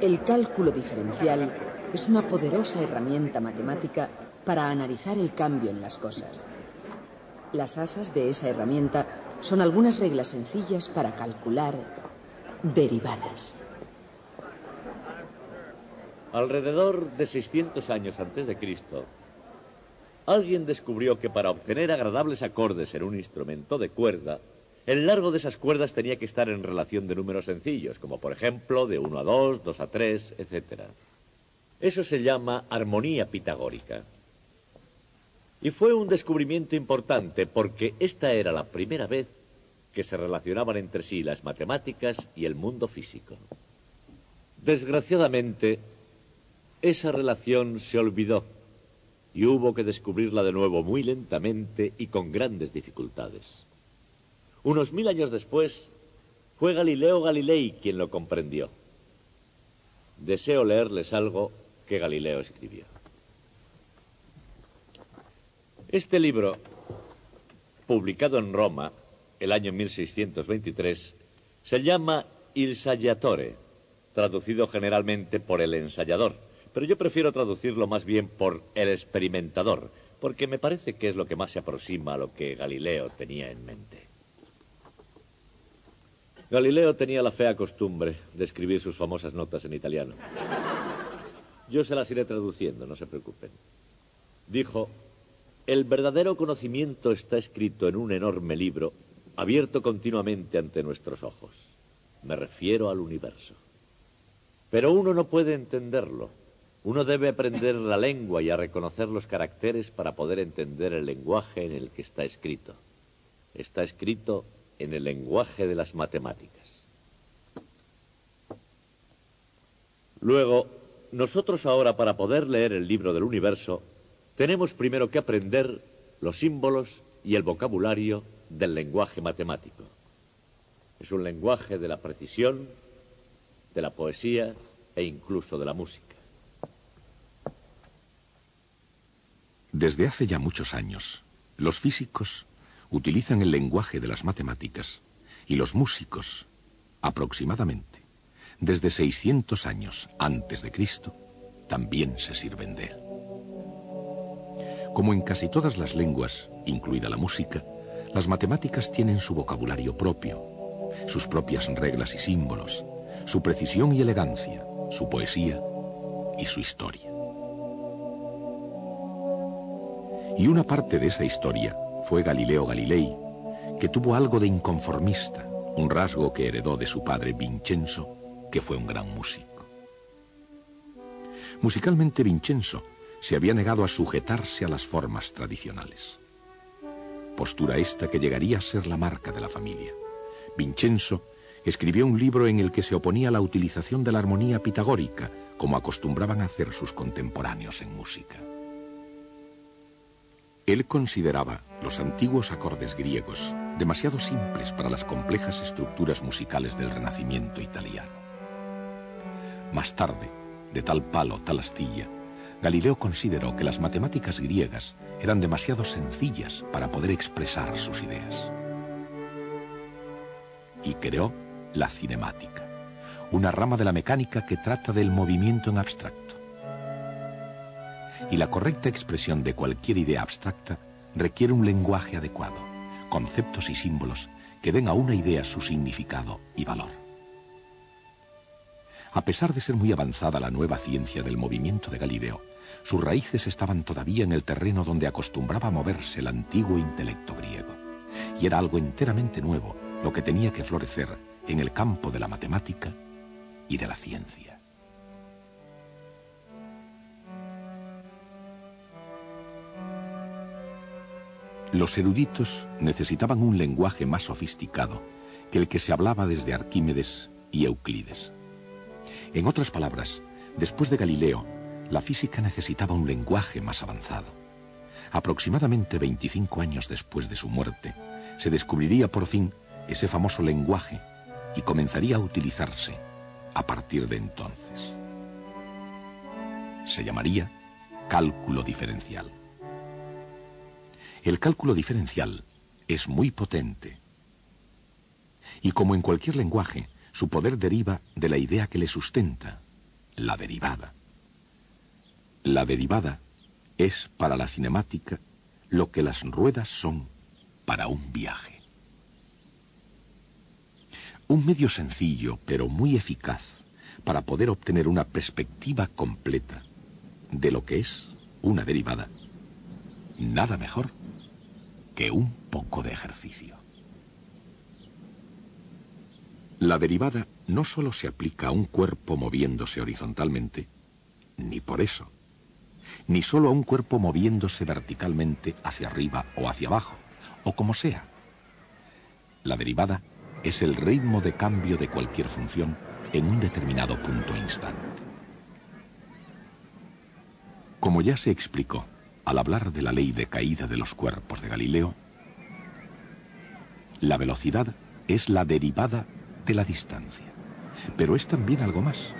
El cálculo diferencial es una poderosa herramienta matemática para analizar el cambio en las cosas. Las asas de esa herramienta son algunas reglas sencillas para calcular derivadas. Alrededor de 600 años antes de Cristo, alguien descubrió que para obtener agradables acordes en un instrumento de cuerda, el largo de esas cuerdas tenía que estar en relación de números sencillos, como por ejemplo de 1 a 2, 2 a 3, etc. Eso se llama armonía pitagórica. Y fue un descubrimiento importante porque esta era la primera vez que se relacionaban entre sí las matemáticas y el mundo físico. Desgraciadamente, esa relación se olvidó y hubo que descubrirla de nuevo muy lentamente y con grandes dificultades. Unos 1000 años después, fue Galileo Galilei quien lo comprendió. Deseo leerles algo que Galileo escribió. Este libro, publicado en Roma el año 1623, se llama Il Saggiatore, traducido generalmente por el ensayador, pero yo prefiero traducirlo más bien por el experimentador, porque me parece que es lo que más se aproxima a lo que Galileo tenía en mente. Galileo tenía la fea costumbre de escribir sus famosas notas en italiano. Yo se las iré traduciendo, no se preocupen. Dijo: el verdadero conocimiento está escrito en un enorme libro, abierto continuamente ante nuestros ojos. Me refiero al universo. Pero uno no puede entenderlo. Uno debe aprender la lengua y a reconocer los caracteres para poder entender el lenguaje en el que está escrito. Está escrito en el lenguaje de las matemáticas. Luego, nosotros ahora, para poder leer el libro del universo, tenemos primero que aprender los símbolos y el vocabulario del lenguaje matemático. Es un lenguaje de la precisión, de la poesía e incluso de la música. Desde hace ya muchos años, los físicos utilizan el lenguaje de las matemáticas y los músicos, aproximadamente, desde 600 años antes de Cristo, también se sirven de él. Como en casi todas las lenguas, incluida la música, las matemáticas tienen su vocabulario propio, sus propias reglas y símbolos, su precisión y elegancia, su poesía y su historia. Y una parte de esa historia fue Galileo Galilei, que tuvo algo de inconformista, un rasgo que heredó de su padre Vincenzo, que fue un gran músico. Musicalmente, Vincenzo se había negado a sujetarse a las formas tradicionales. Postura esta que llegaría a ser la marca de la familia. Vincenzo escribió un libro en el que se oponía a la utilización de la armonía pitagórica, como acostumbraban a hacer sus contemporáneos en música. Él consideraba los antiguos acordes griegos demasiado simples para las complejas estructuras musicales del Renacimiento italiano. Más tarde, de tal palo, tal astilla, Galileo consideró que las matemáticas griegas eran demasiado sencillas para poder expresar sus ideas. Y creó la cinemática, una rama de la mecánica que trata del movimiento en abstracto. Y la correcta expresión de cualquier idea abstracta requiere un lenguaje adecuado, conceptos y símbolos que den a una idea su significado y valor. A pesar de ser muy avanzada la nueva ciencia del movimiento de Galileo, sus raíces estaban todavía en el terreno donde acostumbraba moverse el antiguo intelecto griego. Y era algo enteramente nuevo lo que tenía que florecer en el campo de la matemática y de la ciencia. Los eruditos necesitaban un lenguaje más sofisticado que el que se hablaba desde Arquímedes y Euclides. En otras palabras, después de Galileo, la física necesitaba un lenguaje más avanzado. Aproximadamente 25 años después de su muerte, se descubriría por fin ese famoso lenguaje y comenzaría a utilizarse a partir de entonces. Se llamaría cálculo diferencial. El cálculo diferencial es muy potente. Y como en cualquier lenguaje, su poder deriva de la idea que le sustenta, la derivada. La derivada es para la cinemática lo que las ruedas son para un viaje. Un medio sencillo, pero muy eficaz, para poder obtener una perspectiva completa de lo que es una derivada. Nada mejor que un poco de ejercicio. La derivada no solo se aplica a un cuerpo moviéndose horizontalmente, ni por eso, ni solo a un cuerpo moviéndose verticalmente hacia arriba o hacia abajo, o como sea. La derivada es el ritmo de cambio de cualquier función en un determinado punto instante. Como ya se explicó al hablar de la ley de caída de los cuerpos de Galileo, la velocidad es la derivada de la distancia, pero es también algo más.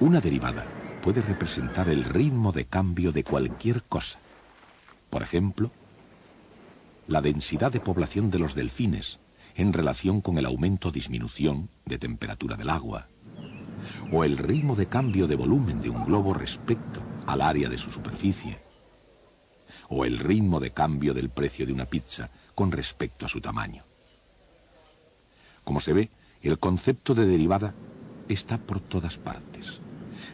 Una derivada puede representar el ritmo de cambio de cualquier cosa. Por ejemplo, la densidad de población de los delfines en relación con el aumento o disminución de temperatura del agua, o el ritmo de cambio de volumen de un globo respecto al área de su superficie, o el ritmo de cambio del precio de una pizza con respecto a su tamaño. Como se ve, el concepto de derivada está por todas partes.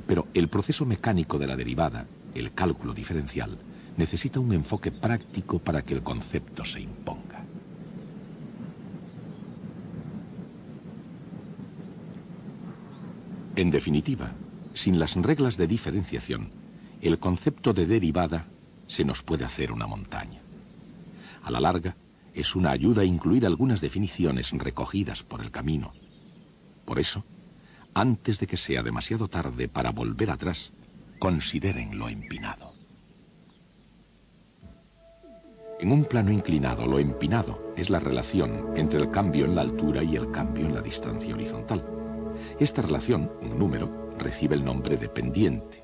Pero el proceso mecánico de la derivada, el cálculo diferencial, necesita un enfoque práctico para que el concepto se imponga. En definitiva, sin las reglas de diferenciación, el concepto de derivada se nos puede hacer una montaña. A la larga, es una ayuda a incluir algunas definiciones recogidas por el camino. Por eso, antes de que sea demasiado tarde para volver atrás, consideren lo empinado. En un plano inclinado, lo empinado es la relación entre el cambio en la altura y el cambio en la distancia horizontal. Esta relación, un número, recibe el nombre de pendiente.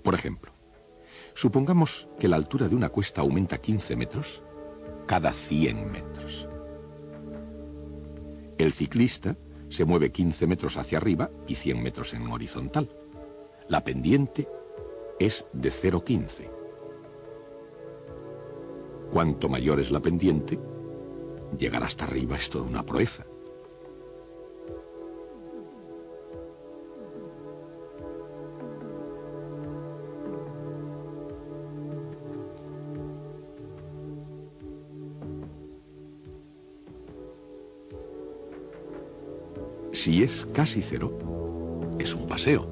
Por ejemplo, supongamos que la altura de una cuesta aumenta 15 metros cada 100 metros. El ciclista se mueve 15 metros hacia arriba y 100 metros en horizontal. La pendiente es de 0,15. Cuanto mayor es la pendiente, llegar hasta arriba es toda una proeza. Si es casi cero, es un paseo.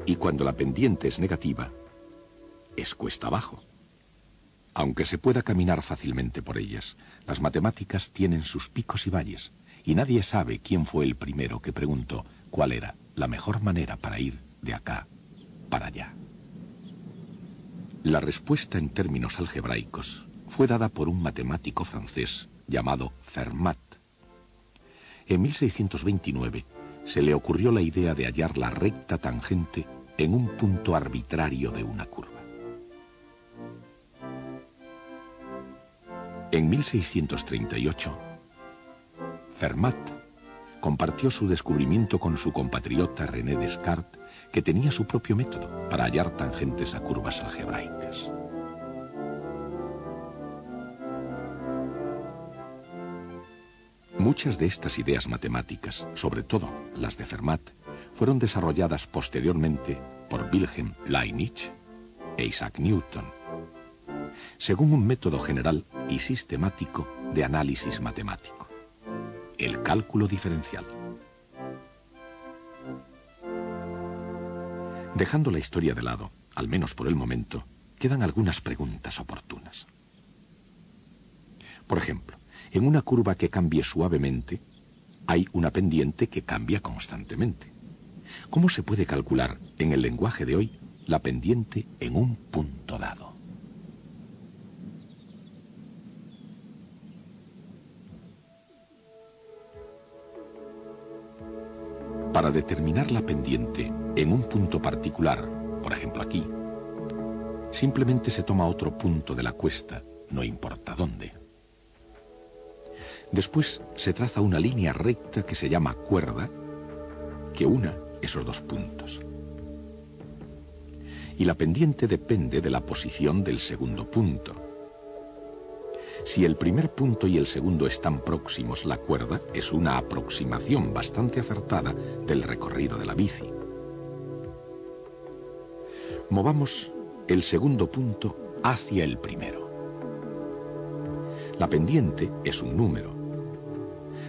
Y cuando la pendiente es negativa, es cuesta abajo. Aunque se pueda caminar fácilmente por ellas, las matemáticas tienen sus picos y valles, y nadie sabe quién fue el primero que preguntó cuál era la mejor manera para ir de acá para allá. La respuesta en términos algebraicos fue dada por un matemático francés llamado Fermat. En 1629 se le ocurrió la idea de hallar la recta tangente en un punto arbitrario de una curva. En 1638, Fermat compartió su descubrimiento con su compatriota René Descartes, que tenía su propio método para hallar tangentes a curvas algebraicas. Muchas de estas ideas matemáticas, sobre todo las de Fermat, fueron desarrolladas posteriormente por Wilhelm Leibniz e Isaac Newton, según un método general y sistemático de análisis matemático, el cálculo diferencial. Dejando la historia de lado, al menos por el momento, quedan algunas preguntas oportunas. Por ejemplo, en una curva que cambie suavemente, hay una pendiente que cambia constantemente. ¿Cómo se puede calcular, en el lenguaje de hoy, la pendiente en un punto dado? Para determinar la pendiente en un punto particular, por ejemplo aquí, simplemente se toma otro punto de la cuesta, no importa dónde. Después se traza una línea recta que se llama cuerda, que una esos dos puntos. Y la pendiente depende de la posición del segundo punto. Si el primer punto y el segundo están próximos, la cuerda es una aproximación bastante acertada del recorrido de la bici. Movamos el segundo punto hacia el primero. La pendiente es un número.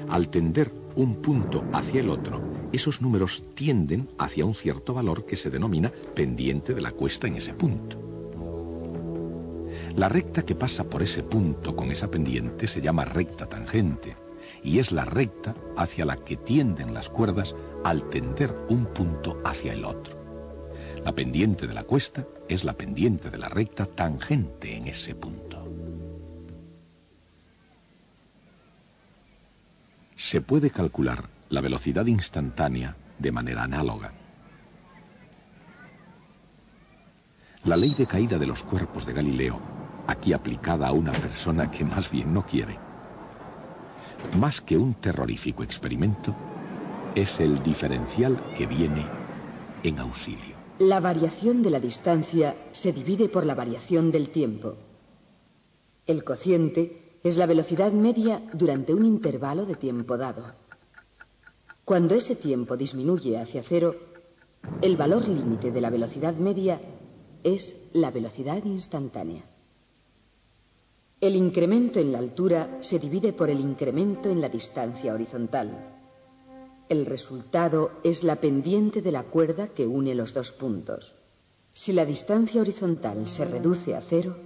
Al tender un punto hacia el otro, esos números tienden hacia un cierto valor que se denomina pendiente de la cuesta en ese punto. La recta que pasa por ese punto con esa pendiente se llama recta tangente, y es la recta hacia la que tienden las cuerdas al tender un punto hacia el otro. La pendiente de la cuesta es la pendiente de la recta tangente en ese punto. Se puede calcular la velocidad instantánea de manera análoga. La ley de caída de los cuerpos de Galileo, aquí aplicada a una persona que más bien no quiere, más que un terrorífico experimento, es el diferencial que viene en auxilio. La variación de la distancia se divide por la variación del tiempo. El cociente es la velocidad media durante un intervalo de tiempo dado. Cuando ese tiempo disminuye hacia cero, el valor límite de la velocidad media es la velocidad instantánea. El incremento en la altura se divide por el incremento en la distancia horizontal. El resultado es la pendiente de la cuerda que une los dos puntos. Si la distancia horizontal se reduce a cero,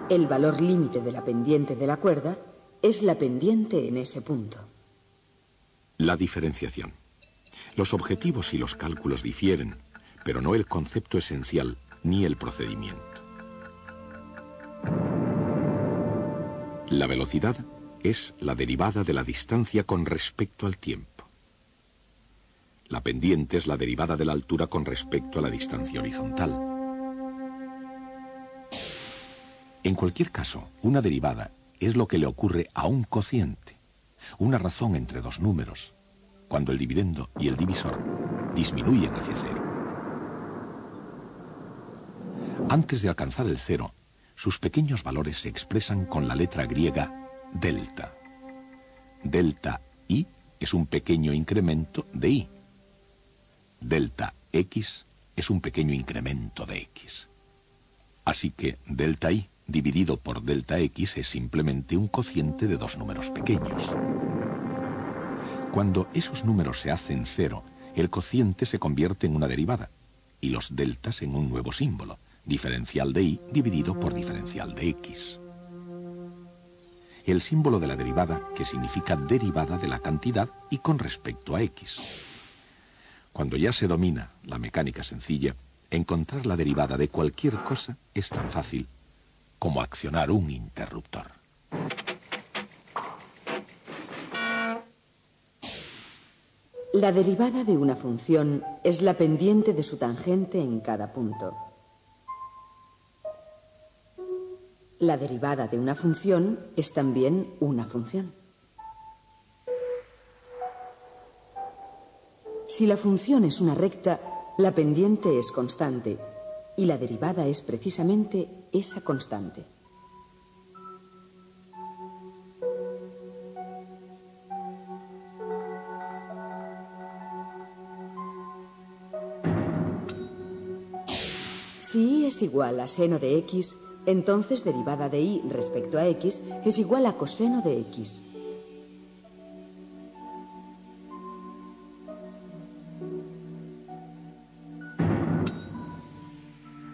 el valor límite de la pendiente de la cuerda es la pendiente en ese punto. La diferenciación. Los objetivos y los cálculos difieren, pero no el concepto esencial ni el procedimiento. La velocidad es la derivada de la distancia con respecto al tiempo. La pendiente es la derivada de la altura con respecto a la distancia horizontal. En cualquier caso, una derivada es lo que le ocurre a un cociente, una razón entre dos números, cuando el dividendo y el divisor disminuyen hacia cero. Antes de alcanzar el cero, sus pequeños valores se expresan con la letra griega delta. Delta I es un pequeño incremento de I. Delta X es un pequeño incremento de X. Así que delta I dividido por delta X es simplemente un cociente de dos números pequeños. Cuando esos números se hacen cero, el cociente se convierte en una derivada y los deltas en un nuevo símbolo, diferencial de Y dividido por diferencial de X. El símbolo de la derivada, que significa derivada de la cantidad y con respecto a X. Cuando ya se domina la mecánica sencilla, encontrar la derivada de cualquier cosa es tan fácil como accionar un interruptor. La derivada de una función es la pendiente de su tangente en cada punto. La derivada de una función es también una función. Si la función es una recta, la pendiente es constante y la derivada es precisamente esa constante. Si y es igual a seno de x, entonces derivada de y respecto a x es igual a coseno de x.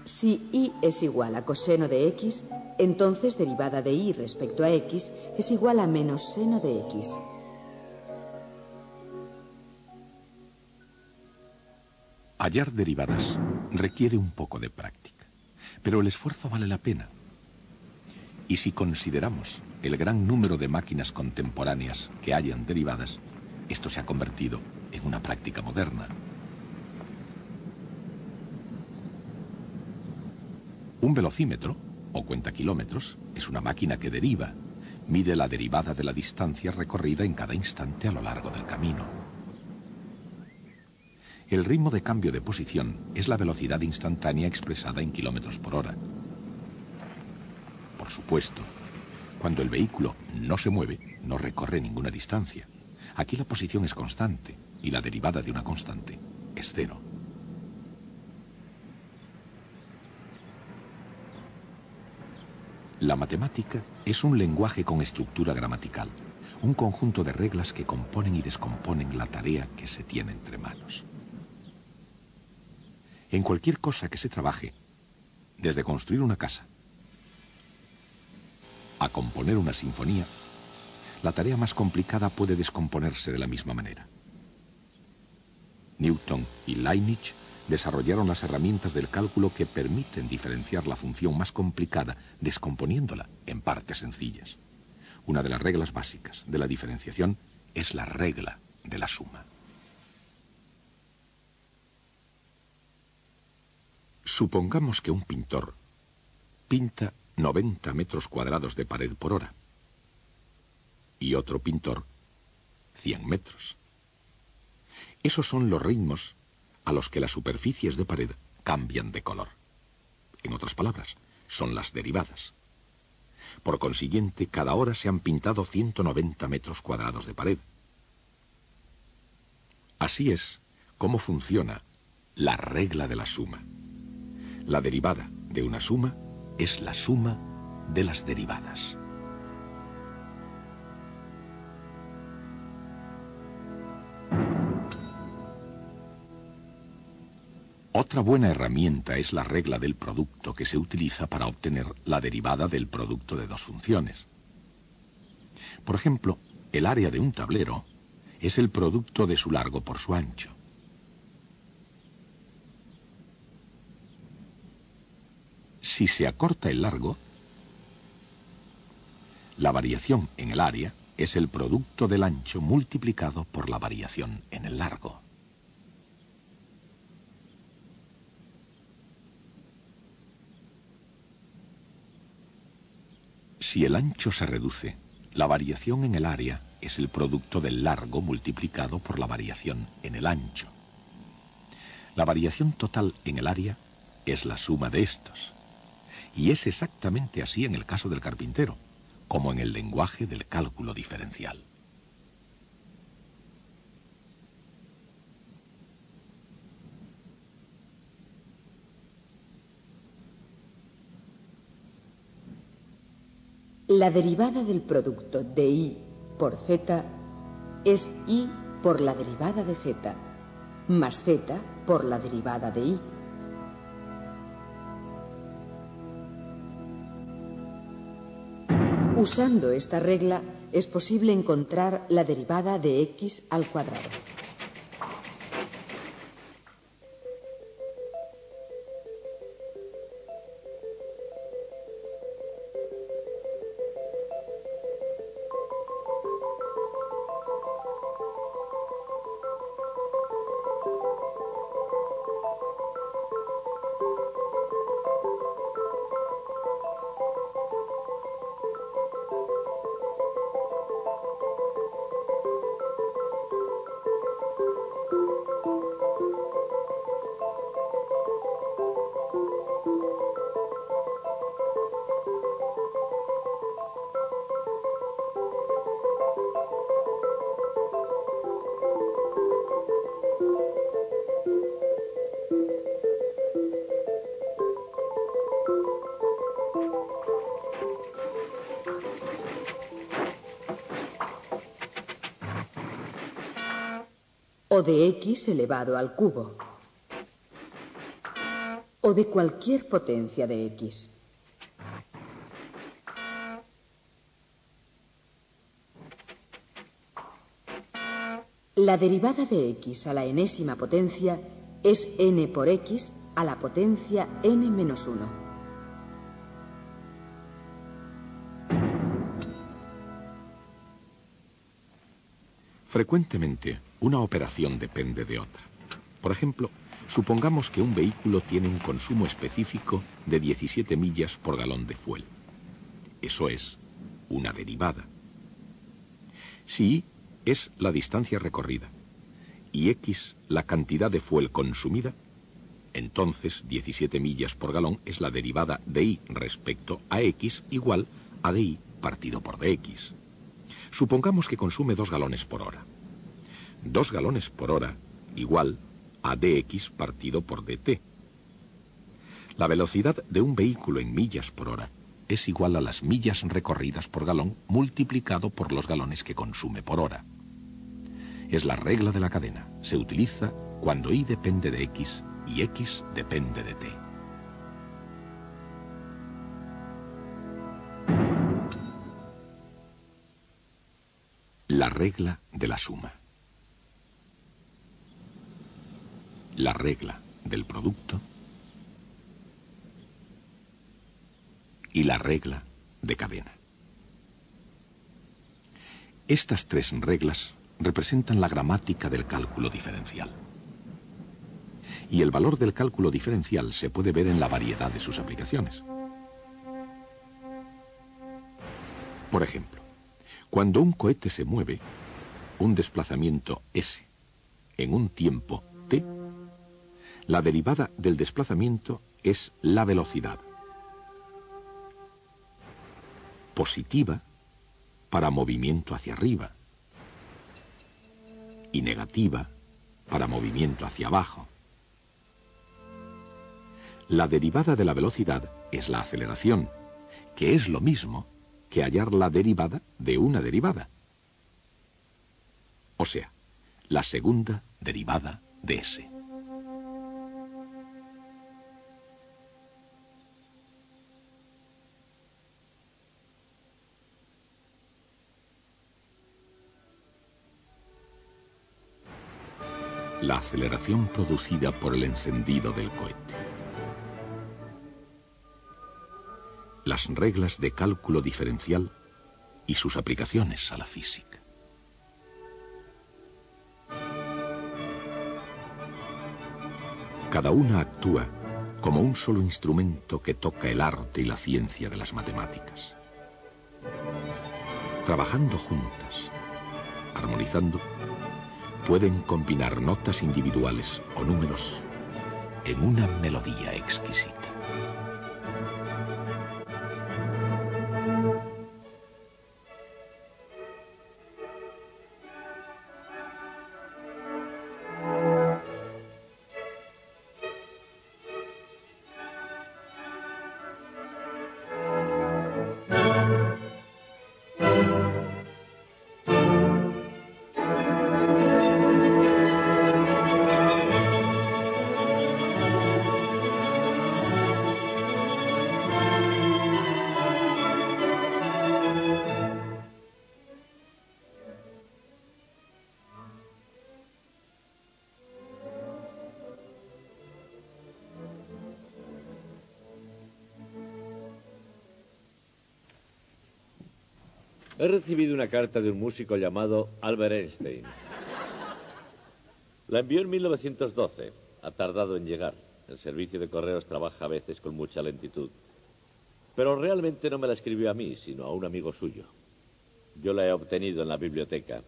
Si y es igual a coseno de x, entonces derivada de y respecto a x es igual a menos seno de x. Hallar derivadas requiere un poco de práctica, pero el esfuerzo vale la pena. Y si consideramos el gran número de máquinas contemporáneas que hallan derivadas, esto se ha convertido en una práctica moderna. Un velocímetro o cuenta kilómetros, es una máquina que deriva. Mide la derivada de la distancia recorrida en cada instante a lo largo del camino. El ritmo de cambio de posición es la velocidad instantánea expresada en kilómetros por hora. Por supuesto, cuando el vehículo no se mueve, no recorre ninguna distancia. Aquí la posición es constante y la derivada de una constante es cero. La matemática es un lenguaje con estructura gramatical, un conjunto de reglas que componen y descomponen la tarea que se tiene entre manos. En cualquier cosa que se trabaje, desde construir una casa a componer una sinfonía, la tarea más complicada puede descomponerse de la misma manera. Newton y Leibniz desarrollaron las herramientas del cálculo que permiten diferenciar la función más complicada, descomponiéndola en partes sencillas. Una de las reglas básicas de la diferenciación es la regla de la suma. Supongamos que un pintor pinta 90 metros cuadrados de pared por hora y otro pintor 100 metros. Esos son los ritmos a los que las superficies de pared cambian de color. En otras palabras, son las derivadas. Por consiguiente, cada hora se han pintado 190 metros cuadrados de pared. Así es como funciona la regla de la suma. La derivada de una suma es la suma de las derivadas. Otra buena herramienta es la regla del producto que se utiliza para obtener la derivada del producto de dos funciones. Por ejemplo, el área de un tablero es el producto de su largo por su ancho. Si se acorta el largo, la variación en el área es el producto del ancho multiplicado por la variación en el largo. Si el ancho se reduce, la variación en el área es el producto del largo multiplicado por la variación en el ancho. La variación total en el área es la suma de estos. Y es exactamente así en el caso del carpintero, como en el lenguaje del cálculo diferencial. La derivada del producto de y por z es y por la derivada de z, más z por la derivada de y. Usando esta regla, es posible encontrar la derivada de x al cuadrado. O de x elevado al cubo, o de cualquier potencia de x. La derivada de x a la enésima potencia es n por x a la potencia n menos 1. Frecuentemente, una operación depende de otra. Por ejemplo, Supongamos que un vehículo tiene un consumo específico de 17 millas por galón de fuel. Eso es una derivada. Si Y es la distancia recorrida y X la cantidad de fuel consumida, entonces 17 millas por galón es la derivada de Y respecto a X igual a dY partido por dX. Supongamos que consume 2 galones por hora. 2 galones por hora igual a dx partido por dt. La velocidad de un vehículo en millas por hora es igual a las millas recorridas por galón multiplicado por los galones que consume por hora. Es la regla de la cadena. Se utiliza cuando Y depende de X y X depende de T. La regla de la suma. La regla del producto y la regla de cadena. Estas 3 reglas representan la gramática del cálculo diferencial. Y el valor del cálculo diferencial se puede ver en la variedad de sus aplicaciones. Por ejemplo, cuando un cohete se mueve, un desplazamiento s, en un tiempo t, la derivada del desplazamiento es la velocidad. Positiva para movimiento hacia arriba y negativa para movimiento hacia abajo. La derivada de la velocidad es la aceleración, que es lo mismo que hallar la derivada de una derivada. O sea, la segunda derivada de s. La aceleración producida por el encendido del cohete. Las reglas de cálculo diferencial y sus aplicaciones a la física. Cada una actúa como un solo instrumento que toca el arte y la ciencia de las matemáticas. Trabajando juntas, armonizando, pueden combinar notas individuales o números en una melodía exquisita. He recibido una carta de un músico llamado Albert Einstein. La envió en 1912. Ha tardado en llegar. El servicio de correos trabaja a veces con mucha lentitud. Pero realmente no me la escribió a mí, sino a un amigo suyo. Yo la he obtenido en la biblioteca.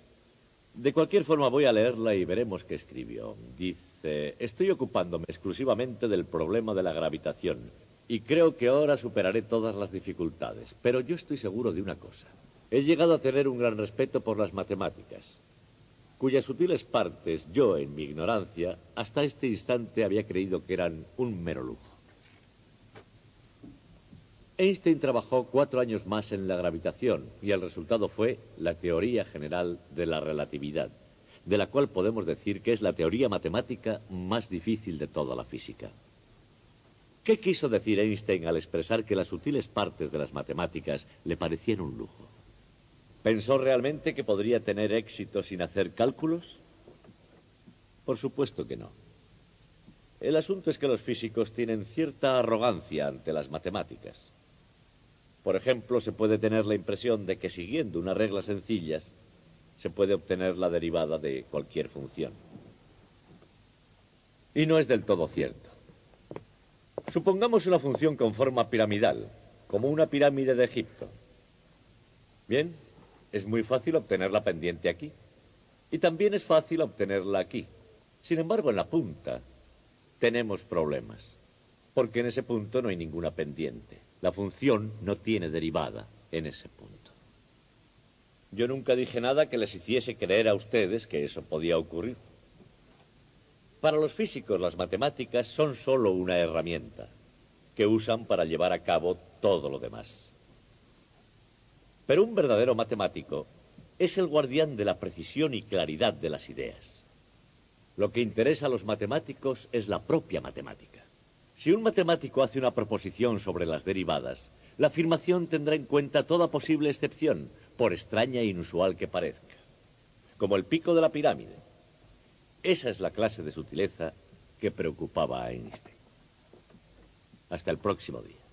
De cualquier forma voy a leerla y veremos qué escribió. Dice: estoy ocupándome exclusivamente del problema de la gravitación y creo que ahora superaré todas las dificultades. Pero yo estoy seguro de una cosa. He llegado a tener un gran respeto por las matemáticas, cuyas sutiles partes yo, en mi ignorancia, hasta este instante había creído que eran un mero lujo. Einstein trabajó 4 años más en la gravitación y el resultado fue la teoría general de la relatividad, de la cual podemos decir que es la teoría matemática más difícil de toda la física. ¿Qué quiso decir Einstein al expresar que las sutiles partes de las matemáticas le parecían un lujo? ¿Pensó realmente que podría tener éxito sin hacer cálculos? Por supuesto que no. El asunto es que los físicos tienen cierta arrogancia ante las matemáticas. Por ejemplo, se puede tener la impresión de que siguiendo unas reglas sencillas se puede obtener la derivada de cualquier función. Y no es del todo cierto. Supongamos una función con forma piramidal, como una pirámide de Egipto. Bien, es muy fácil obtener la pendiente aquí. Y también es fácil obtenerla aquí. Sin embargo, en la punta tenemos problemas. Porque en ese punto no hay ninguna pendiente. La función no tiene derivada en ese punto. Yo nunca dije nada que les hiciese creer a ustedes que eso podía ocurrir. Para los físicos, las matemáticas son solo una herramienta que usan para llevar a cabo todo lo demás. Pero un verdadero matemático es el guardián de la precisión y claridad de las ideas. Lo que interesa a los matemáticos es la propia matemática. Si un matemático hace una proposición sobre las derivadas, la afirmación tendrá en cuenta toda posible excepción, por extraña e inusual que parezca, como el pico de la pirámide. Esa es la clase de sutileza que preocupaba a Einstein. Hasta el próximo día.